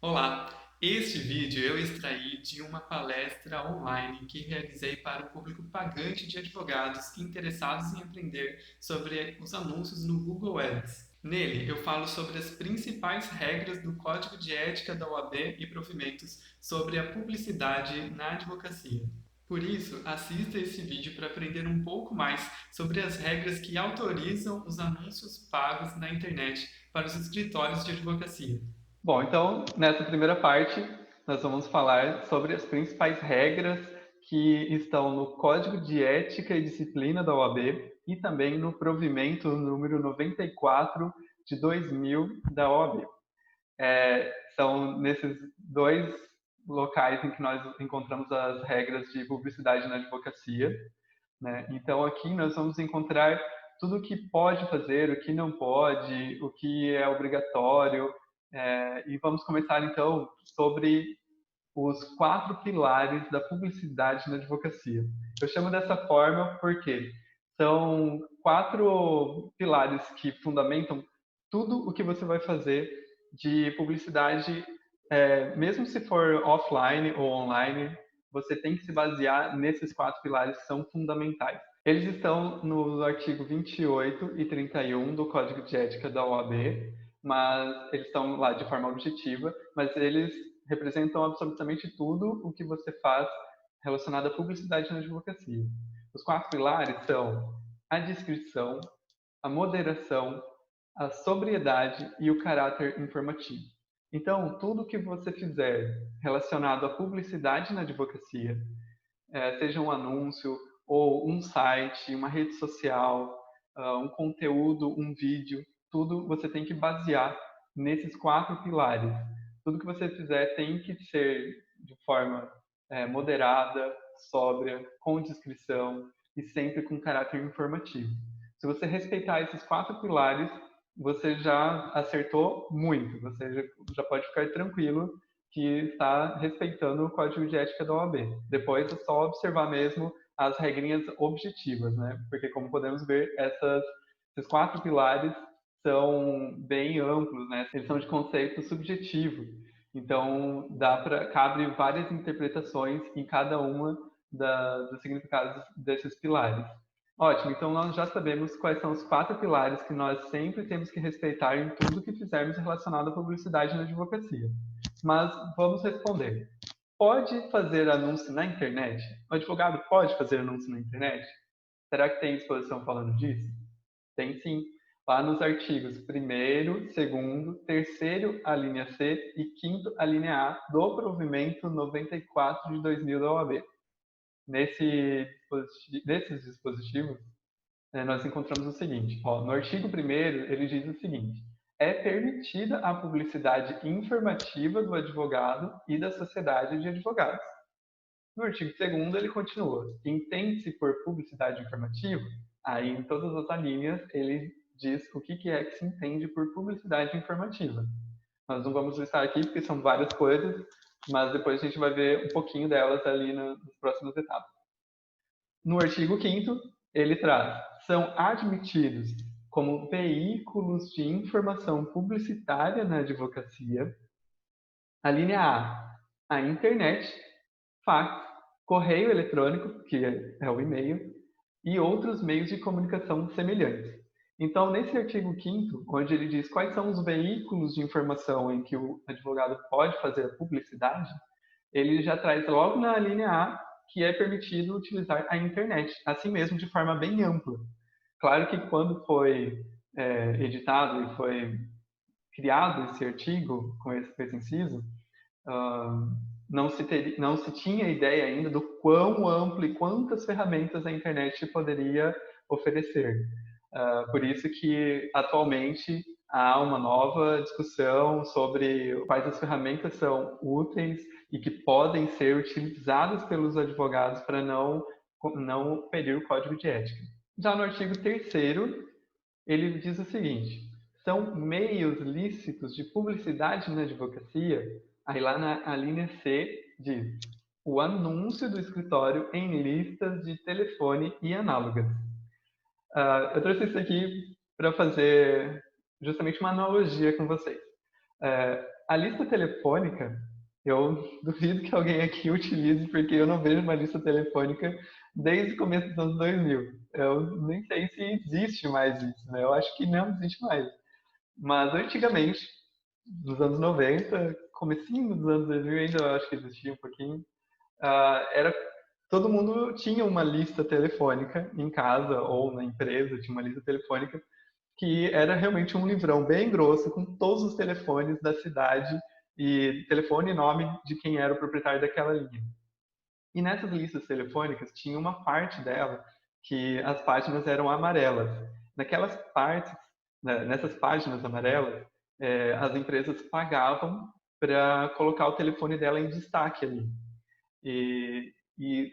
Olá, este vídeo eu extraí de uma palestra online que realizei para o público pagante de advogados interessados em aprender sobre os anúncios no Google Ads. Nele, eu falo sobre as principais regras do Código de Ética da OAB e provimentos sobre a publicidade na advocacia. Por isso, assista esse vídeo para aprender um pouco mais sobre as regras que autorizam os anúncios pagos na internet para os escritórios de advocacia. Bom, então, nessa primeira parte, nós vamos falar sobre as principais regras que estão no Código de Ética e Disciplina da OAB e também no provimento número 94 de 2000 da OAB. São nesses dois locais em que nós encontramos as regras de publicidade na advocacia, né? Então, aqui nós vamos encontrar tudo o que pode fazer, o que não pode, o que é obrigatório, e vamos começar, então, sobre os 4 pilares da publicidade na advocacia. Eu chamo dessa forma porque são 4 pilares que fundamentam tudo o que você vai fazer de publicidade, mesmo se for offline ou online, você tem que se basear nesses 4 pilares que são fundamentais. Eles estão no artigo 28 e 31 do Código de Ética da OAB, mas eles estão lá de forma objetiva, mas eles representam absolutamente tudo o que você faz relacionado à publicidade na advocacia. Os 4 pilares são a descrição, a moderação, a sobriedade e o caráter informativo. Então, tudo que você fizer relacionado à publicidade na advocacia, seja um anúncio ou um site, uma rede social, um conteúdo, um vídeo, tudo você tem que basear nesses 4 pilares. Tudo que você fizer tem que ser de forma moderada, sóbria, com descrição e sempre com caráter informativo. Se você respeitar esses 4 pilares, você já acertou muito. Você já pode ficar tranquilo que está respeitando o código de ética da OAB. Depois é só observar mesmo as regrinhas objetivas, né? Porque como podemos ver, esses 4 pilares são bem amplos, né? Eles são de conceito subjetivo. Então, cabe várias interpretações em cada uma dos significados desses pilares. Ótimo, então nós já sabemos quais são os 4 pilares que nós sempre temos que respeitar em tudo que fizermos relacionado à publicidade na advocacia. Mas vamos responder. Pode fazer anúncio na internet? O advogado pode fazer anúncio na internet? Será que tem disposição falando disso? Tem sim. Lá nos artigos 1º, 2º, 3º, a linha C e 5º, a linha A do provimento 94 de 2000 da OAB. Nesses dispositivos, nós encontramos o seguinte, ó, no artigo 1º, ele diz o seguinte: é permitida a publicidade informativa do advogado e da sociedade de advogados. No artigo 2º, ele continua: entende-se por publicidade informativa? Aí, em todas as alíneas, ele diz o que é que se entende por publicidade informativa. Nós não vamos listar aqui, porque são várias coisas, mas depois a gente vai ver um pouquinho delas ali nas próximas etapas. No artigo 5º, ele traz: são admitidos como veículos de informação publicitária na advocacia, a linha a internet, fax, correio eletrônico, que é o e-mail, e outros meios de comunicação semelhantes. Então, nesse artigo 5º, onde ele diz quais são os veículos de informação em que o advogado pode fazer a publicidade, ele já traz logo na linha A que é permitido utilizar a internet, assim mesmo de forma bem ampla. Claro que quando foi editado e foi criado esse artigo com esse inciso, não se tinha ideia ainda do quão amplo e quantas ferramentas a internet poderia oferecer. Por isso que atualmente há uma nova discussão sobre quais as ferramentas são úteis e que podem ser utilizadas pelos advogados para não ferir o código de ética. Já no artigo 3º, ele diz o seguinte: são meios lícitos de publicidade na advocacia. Aí lá na linha C diz: o anúncio do escritório em listas de telefone e análogas. Eu trouxe isso aqui para fazer justamente uma analogia com vocês. A lista telefônica, eu duvido que alguém aqui utilize, porque eu não vejo uma lista telefônica desde o começo dos anos 2000. Eu nem sei se existe mais isso, né? Eu acho que não existe mais. Mas antigamente, nos anos 90, comecinho dos anos 2000 ainda eu acho que existia um pouquinho, era todo mundo tinha uma lista telefônica em casa ou na empresa, tinha uma lista telefônica que era realmente um livrão bem grosso com todos os telefones da cidade e telefone e nome de quem era o proprietário daquela linha. E nessas listas telefônicas tinha uma parte dela que as páginas eram amarelas. Naquelas partes, né, nessas páginas amarelas, as empresas pagavam para colocar o telefone dela em destaque ali. E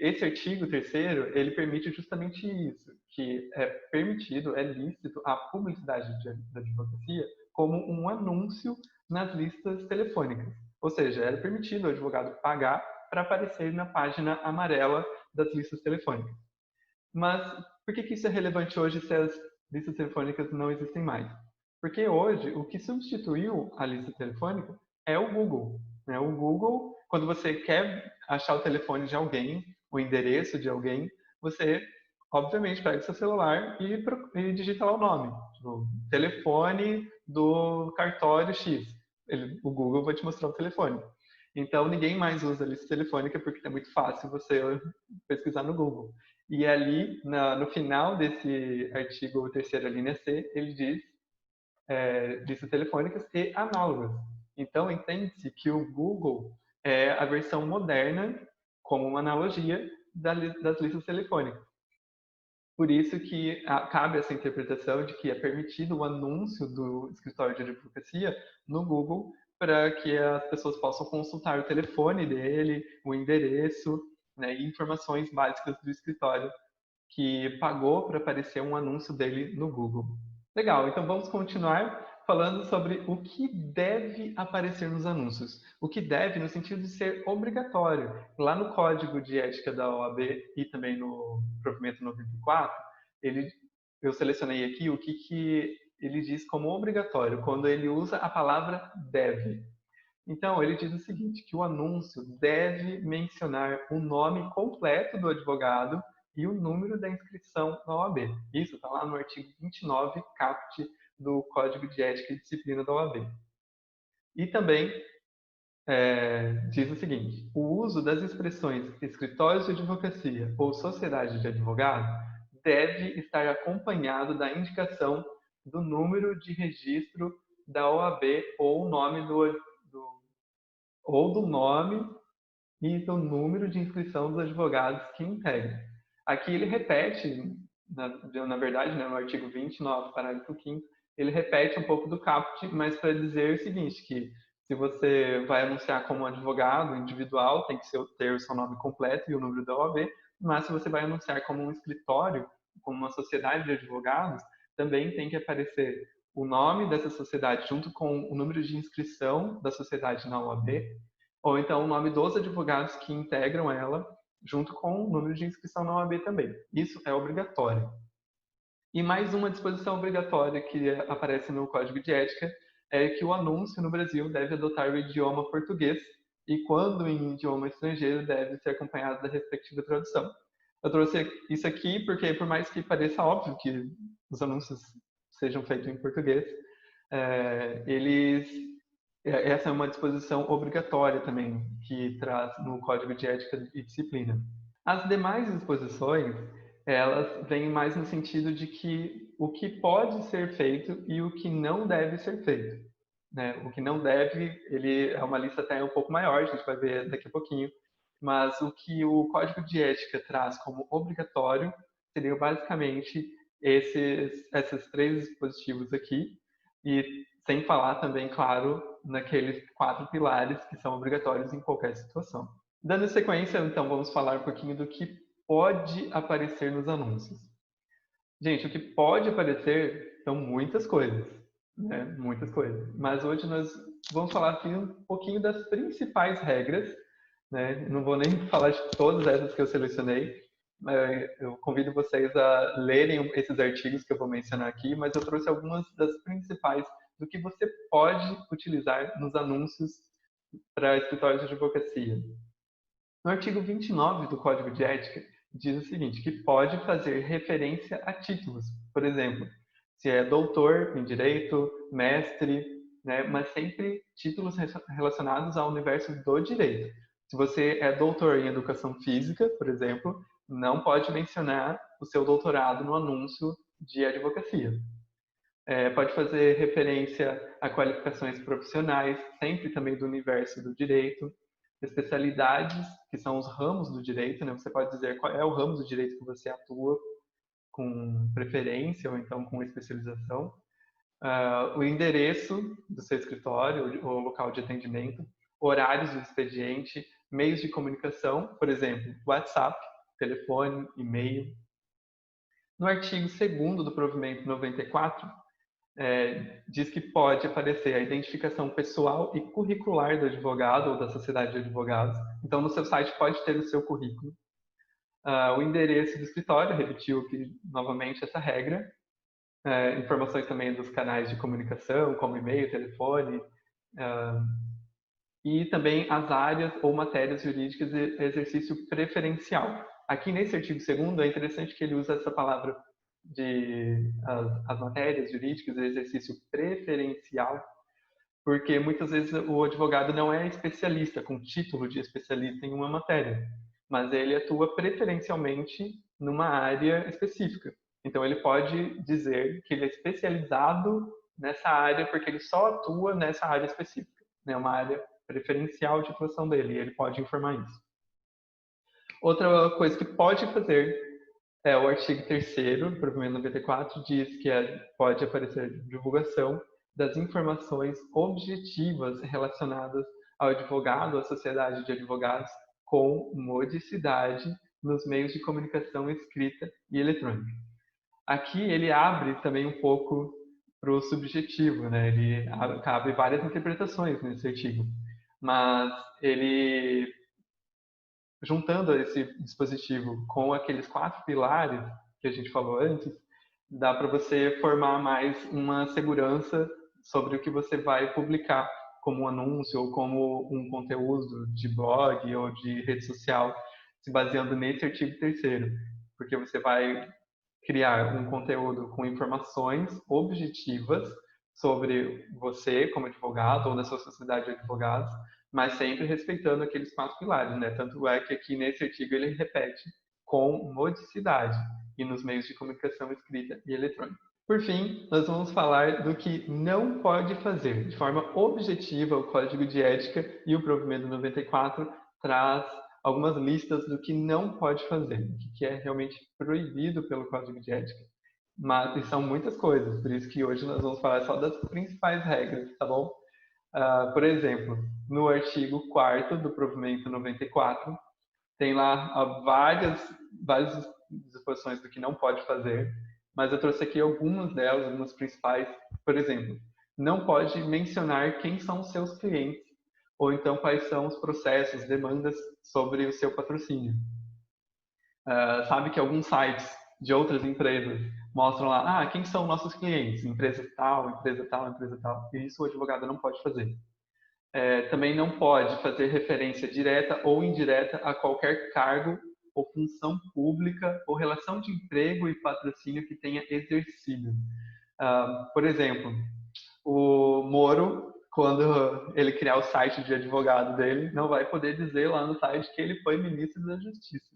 esse artigo terceiro, ele permite justamente isso, que é permitido, é lícito a publicidade da advocacia como um anúncio nas listas telefônicas. Ou seja, era permitido o advogado pagar para aparecer na página amarela das listas telefônicas. Mas por que isso é relevante hoje se as listas telefônicas não existem mais? Porque hoje o que substituiu a lista telefônica é o Google. Né? O Google, quando você quer achar o telefone de alguém, o endereço de alguém, você obviamente pega o seu celular e digita lá o nome. Tipo, telefone do cartório X. O Google vai te mostrar o telefone. Então ninguém mais usa a lista telefônica porque é muito fácil você pesquisar no Google. E ali, no final desse artigo, terceira linha C, ele diz listas telefônicas e análogas. Então, entende-se que o Google é a versão moderna, como uma analogia, das listas telefônicas. Por isso que cabe essa interpretação de que é permitido o anúncio do escritório de advocacia no Google para que as pessoas possam consultar o telefone dele, o endereço, né, e informações básicas do escritório que pagou para aparecer um anúncio dele no Google. Legal, então vamos continuar falando sobre o que deve aparecer nos anúncios. O que deve no sentido de ser obrigatório. Lá no Código de Ética da OAB e também no provimento 94, eu selecionei aqui o que ele diz como obrigatório, quando ele usa a palavra deve. Então, ele diz o seguinte, que o anúncio deve mencionar o nome completo do advogado e o número da inscrição na OAB. Isso está lá no artigo 29, caput do Código de Ética e Disciplina da OAB. E também diz o seguinte, o uso das expressões escritórios de advocacia ou sociedade de advogado deve estar acompanhado da indicação do número de registro da OAB ou o nome ou do nome e do número de inscrição dos advogados que integram. Aqui ele repete, na verdade, né, no artigo 29, parágrafo 5º, ele repete um pouco do caput, mas para dizer o seguinte, que se você vai anunciar como advogado individual, tem que ter o seu nome completo e o número da OAB, mas se você vai anunciar como um escritório, como uma sociedade de advogados, também tem que aparecer o nome dessa sociedade junto com o número de inscrição da sociedade na OAB, ou então o nome dos advogados que integram ela, junto com o número de inscrição na OAB também. Isso é obrigatório. E mais uma disposição obrigatória que aparece no Código de Ética é que o anúncio no Brasil deve adotar o idioma português e, quando em idioma estrangeiro, deve ser acompanhado da respectiva tradução. Eu trouxe isso aqui porque, por mais que pareça óbvio que os anúncios sejam feitos em português, essa é uma disposição obrigatória também, que traz no Código de Ética e Disciplina. As demais disposições, elas vêm mais no sentido de que o que pode ser feito e o que não deve ser feito. Né? O que não deve, ele é uma lista até um pouco maior, a gente vai ver daqui a pouquinho, mas o que o Código de Ética traz como obrigatório seriam basicamente esses três dispositivos aqui, e sem falar também, claro, naqueles 4 pilares que são obrigatórios em qualquer situação. Dando sequência, então, vamos falar um pouquinho do que pode aparecer nos anúncios. Gente, o que pode aparecer são muitas coisas, né? Muitas coisas. Mas hoje nós vamos falar aqui um pouquinho das principais regras, né? Não vou nem falar de todas essas que eu selecionei. Eu convido vocês a lerem esses artigos que eu vou mencionar aqui, mas eu trouxe algumas das principais do que você pode utilizar nos anúncios para escritórios de advocacia. No artigo 29 do Código de Ética, diz o seguinte, que pode fazer referência a títulos. Por exemplo, se é doutor em direito, mestre, né, mas sempre títulos relacionados ao universo do direito. Se você é doutor em educação física, por exemplo, não pode mencionar o seu doutorado no anúncio de advocacia. Pode fazer referência a qualificações profissionais, sempre também do universo do direito, especialidades, que são os ramos do direito, né? Você pode dizer qual é o ramo do direito que você atua com preferência ou então com especialização. O endereço do seu escritório, o local de atendimento, horários do expediente, meios de comunicação, por exemplo, WhatsApp, telefone, e-mail. No artigo 2º do provimento 94, diz que pode aparecer a identificação pessoal e curricular do advogado ou da sociedade de advogados. Então, no seu site pode ter o seu currículo. O endereço do escritório, repetiu aqui novamente essa regra. Informações também dos canais de comunicação, como e-mail, telefone. E também as áreas ou matérias jurídicas de exercício preferencial. Aqui nesse artigo 2º é interessante que ele usa essa palavra de as matérias jurídicas de exercício preferencial, porque muitas vezes o advogado não é especialista, com título de especialista em uma matéria, mas ele atua preferencialmente numa área específica. Então ele pode dizer que ele é especializado nessa área porque ele só atua nessa área específica, né? Uma área preferencial de atuação dele, e ele pode informar isso. Outra coisa que pode fazer o artigo 3º do provimento 94 diz que pode aparecer divulgação das informações objetivas relacionadas ao advogado, à sociedade de advogados, com modicidade nos meios de comunicação escrita e eletrônica. Aqui ele abre também um pouco para o subjetivo, né? Ele cabe várias interpretações nesse artigo, mas ele, juntando esse dispositivo com aqueles 4 pilares que a gente falou antes, dá para você formar mais uma segurança sobre o que você vai publicar como um anúncio ou como um conteúdo de blog ou de rede social, se baseando nesse artigo 3º, porque você vai criar um conteúdo com informações objetivas sobre você como advogado ou da sua sociedade de advogados, mas sempre respeitando aqueles 4 pilares, né? Tanto é que aqui nesse artigo ele repete com modicidade e nos meios de comunicação escrita e eletrônica. Por fim, nós vamos falar do que não pode fazer. De forma objetiva, o Código de Ética e o Provimento 94 traz algumas listas do que não pode fazer, o que é realmente proibido pelo Código de Ética. Mas são muitas coisas, por isso que hoje nós vamos falar só das principais regras, tá bom? Por exemplo, no artigo 4º do Provimento 94, tem lá várias disposições do que não pode fazer, mas eu trouxe aqui algumas delas, algumas principais. Por exemplo, não pode mencionar quem são os seus clientes, ou então quais são os processos, demandas sobre o seu patrocínio. Sabe que alguns sites de outras empresas mostram lá, quem são nossos clientes? Empresa tal, empresa tal, empresa tal. E isso o advogado não pode fazer. Também não pode fazer referência direta ou indireta a qualquer cargo ou função pública ou relação de emprego e patrocínio que tenha exercido. Por exemplo, o Moro, quando ele criar o site de advogado dele, não vai poder dizer lá no site que ele foi ministro da Justiça.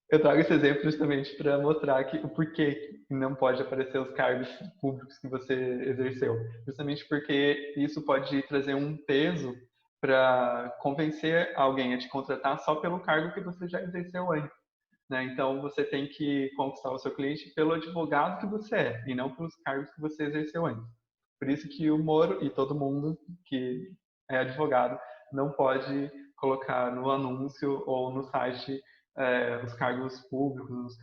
Eu trago esse exemplo justamente para mostrar o porquê não pode aparecer os cargos públicos que você exerceu. Justamente porque isso pode trazer um peso para convencer alguém a te contratar só pelo cargo que você já exerceu antes, né? Então, você tem que conquistar o seu cliente pelo advogado que você é, e não pelos cargos que você exerceu antes. Por isso que o Moro e todo mundo que é advogado não pode colocar no anúncio ou no site os cargos públicos,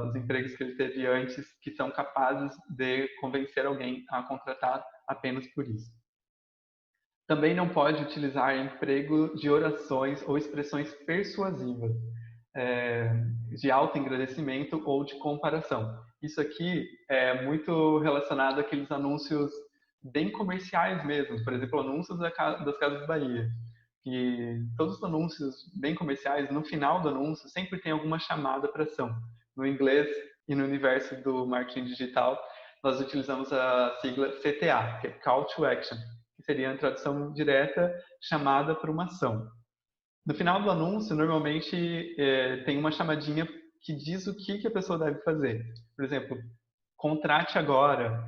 os empregos que ele teve antes, que são capazes de convencer alguém a contratar apenas por isso. Também não pode utilizar emprego de orações ou expressões persuasivas, de autoengrandecimento ou de comparação. Isso aqui é muito relacionado àqueles anúncios bem comerciais mesmo, por exemplo, anúncios das Casas Bahia. E todos os anúncios bem comerciais, no final do anúncio, sempre tem alguma chamada para ação. No inglês e no universo do marketing digital, nós utilizamos a sigla CTA, que é Call to Action, que seria a tradução direta, chamada para uma ação. No final do anúncio, normalmente tem uma chamadinha que diz o que a pessoa deve fazer. Por exemplo, contrate agora,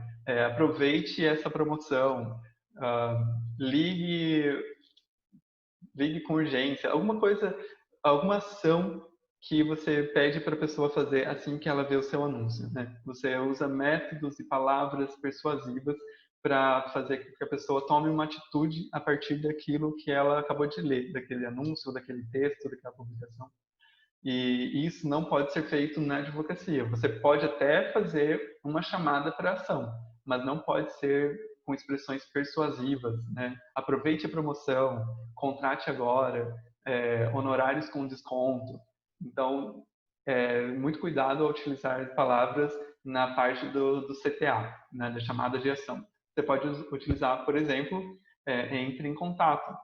aproveite essa promoção, uh, ligue, ligue com urgência, alguma coisa, alguma ação que você pede para a pessoa fazer assim que ela vê o seu anúncio, né? Você usa métodos e palavras persuasivas para fazer com que a pessoa tome uma atitude a partir daquilo que ela acabou de ler, daquele anúncio, daquele texto, daquela publicação. E isso não pode ser feito na advocacia. Você pode até fazer uma chamada para ação, mas não pode ser com expressões persuasivas, né? Aproveite a promoção, contrate agora, honorários com desconto. Então, muito cuidado ao utilizar palavras na parte do CTA, né, da chamada de ação. Você pode utilizar, por exemplo, entre em contato.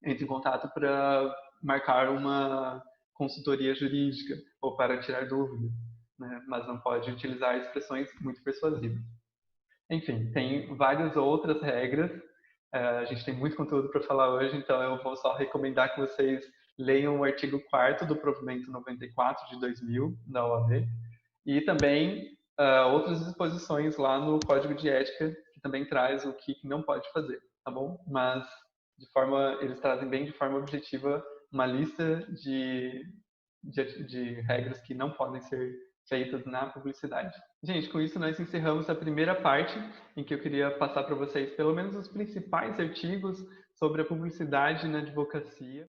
Entre em contato para marcar uma consultoria jurídica ou para tirar dúvidas, né? Mas não pode utilizar expressões muito persuasivas. Enfim, tem várias outras regras. A gente tem muito conteúdo para falar hoje, então eu vou só recomendar que vocês leiam o artigo 4º do Provimento 94 de 2000 da OAB e também outras disposições lá no Código de Ética que também traz o que não pode fazer, tá bom? Mas eles trazem bem de forma objetiva uma lista de regras que não podem ser feitas na publicidade. Gente, com isso nós encerramos a primeira parte, em que eu queria passar para vocês pelo menos os principais artigos sobre a publicidade na advocacia.